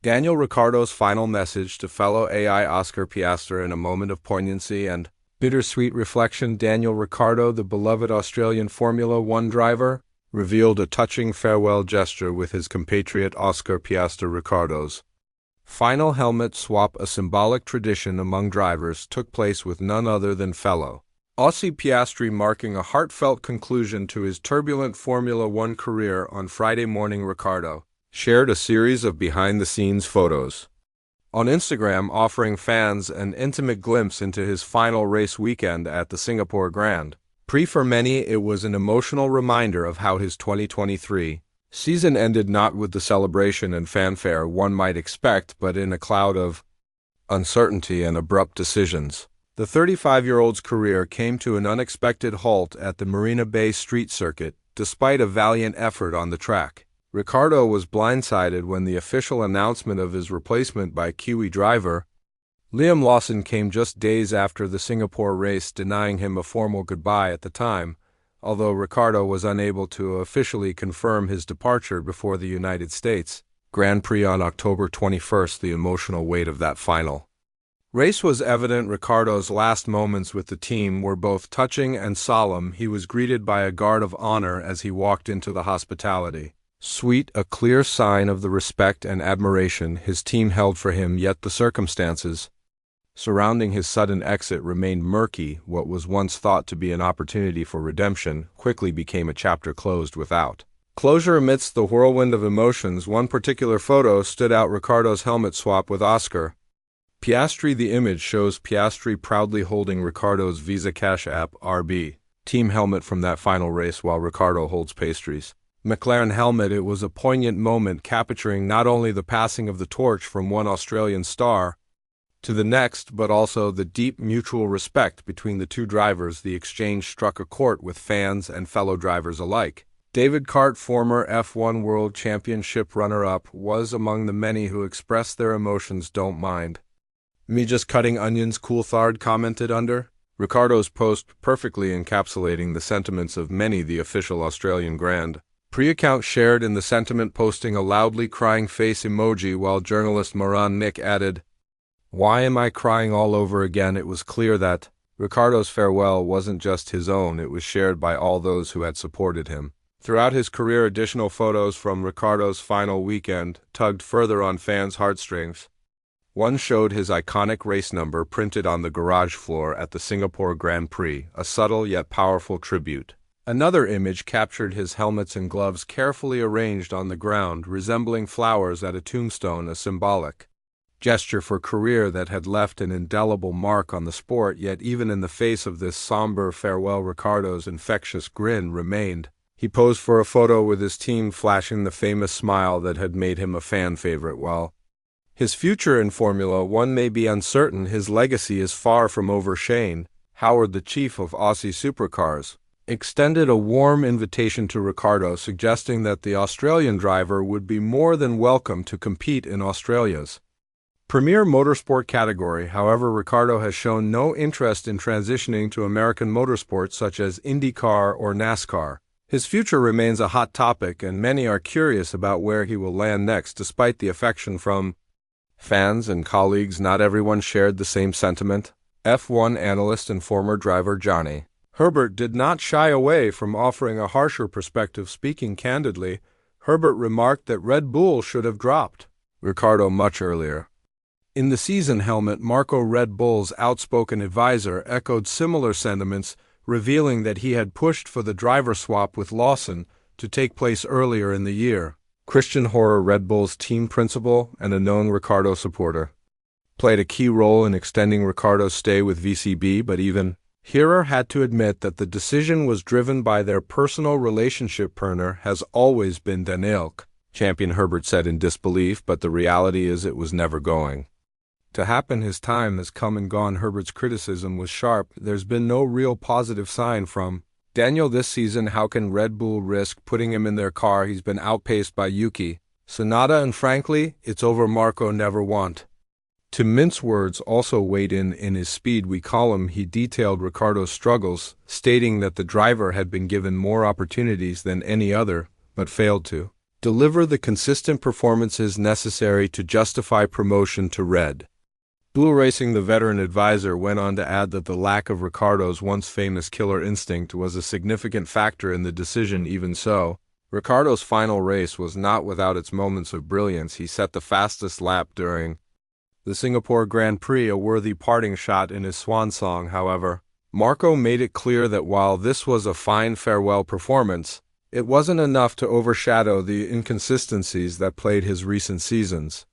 Daniel Ricciardo's final message to fellow AI Oscar Piastri in a moment of poignancy and bittersweet reflection. Daniel Ricciardo, the beloved Australian Formula One driver, revealed a touching farewell gesture with his compatriot Oscar Piastri. Ricciardo's final helmet swap, a symbolic tradition among drivers, took place with none other than fellow Aussie Piastri, marking a heartfelt conclusion to his turbulent Formula One career. On Friday morning, Ricciardo shared a series of behind-the-scenes photos on Instagram, offering fans an intimate glimpse into his final race weekend at the Singapore Grand Prix. For many, it was an emotional reminder of how his 2023 season ended, not with the celebration and fanfare one might expect, but in a cloud of uncertainty and abrupt decisions. The 35-year-old's career came to an unexpected halt at the Marina Bay Street Circuit, despite a valiant effort on the track. Ricciardo was blindsided when the official announcement of his replacement by Kiwi driver Liam Lawson came just days after the Singapore race, denying him a formal goodbye at the time, although Ricciardo was unable to officially confirm his departure before the United States Grand Prix on October 21st. The emotional weight of that final race was evident. Ricciardo's last moments with the team were both touching and solemn. He was greeted by a guard of honor as he walked into the hospitality suite, a clear sign of the respect and admiration his team held for him, yet the circumstances surrounding his sudden exit remained murky. What was once thought to be an opportunity for redemption quickly became a chapter closed without closure. Amidst the whirlwind of emotions, one particular photo stood out: Ricciardo's helmet swap with Oscar Piastri. The image shows Piastri proudly holding Ricciardo's Visa Cash App RB team helmet from that final race, while Ricciardo holds Piastri's McLaren helmet. It was a poignant moment, capturing not only the passing of the torch from one Australian star to the next, but also the deep mutual respect between the two drivers. The exchange struck a chord with fans and fellow drivers alike. David Cart, former F1 World Championship runner-up, was among the many who expressed their emotions. "Don't mind me just cutting onions," Coulthard commented under Ricciardo's post, perfectly encapsulating the sentiments of many. The official Australian Grand Prix account shared in the sentiment, posting a loudly crying face emoji, while journalist Moran Nick added, "Why am I crying all over again?" It was clear that Ricciardo's farewell wasn't just his own, it was shared by all those who had supported him throughout his career. Additional photos from Ricciardo's final weekend tugged further on fans' heartstrings. One showed his iconic race number printed on the garage floor at the Singapore Grand Prix, a subtle yet powerful tribute. Another image captured his helmets and gloves carefully arranged on the ground, resembling flowers at a tombstone, a symbolic gesture for career that had left an indelible mark on the sport. Yet even in the face of this somber farewell, Ricciardo's infectious grin remained. He posed for a photo with his team, flashing the famous smile that had made him a fan favorite. While his future in Formula One may be uncertain, his legacy is far from over. Shane Howard, the chief of Aussie Supercars, extended a warm invitation to Ricciardo, suggesting that the Australian driver would be more than welcome to compete in Australia's premier motorsport category. However, Ricciardo has shown no interest in transitioning to American motorsports such as IndyCar or NASCAR. His future remains a hot topic, and many are curious about where he will land next. Despite the affection from fans and colleagues, not everyone shared the same sentiment. F1 analyst and former driver Johnny Herbert did not shy away from offering a harsher perspective. Speaking candidly, Herbert remarked that Red Bull should have dropped Ricciardo much earlier in the season. Helmut Marko, Red Bull's outspoken advisor, echoed similar sentiments, revealing that he had pushed for the driver swap with Lawson to take place earlier in the year. Christian Horner, Red Bull's team principal and a known Ricciardo supporter, played a key role in extending Ricciardo's stay with VCB, but even Herer had to admit that the decision was driven by their personal relationship. Perner has always been Den Ilk champion, Herbert said in disbelief, but the reality is it was never going to happen. His time has come and gone. Herbert's criticism was sharp. There's been no real positive sign from Daniel this season. How can Red Bull risk putting him in their car? He's been outpaced by Yuki Tsunoda, and frankly, it's over. Marko never want to mince words also weighed in his Speed Week column. He detailed Ricciardo's struggles, stating that the driver had been given more opportunities than any other, but failed to deliver the consistent performances necessary to justify promotion to Red Bull Racing. The veteran advisor went on to add that the lack of Ricciardo's once famous killer instinct was a significant factor in the decision. Even so, Ricciardo's final race was not without its moments of brilliance. He set the fastest lap during the Singapore Grand Prix, a worthy parting shot in his swan song. However, Marco made it clear that while this was a fine farewell performance, it wasn't enough to overshadow the inconsistencies that plagued his recent seasons.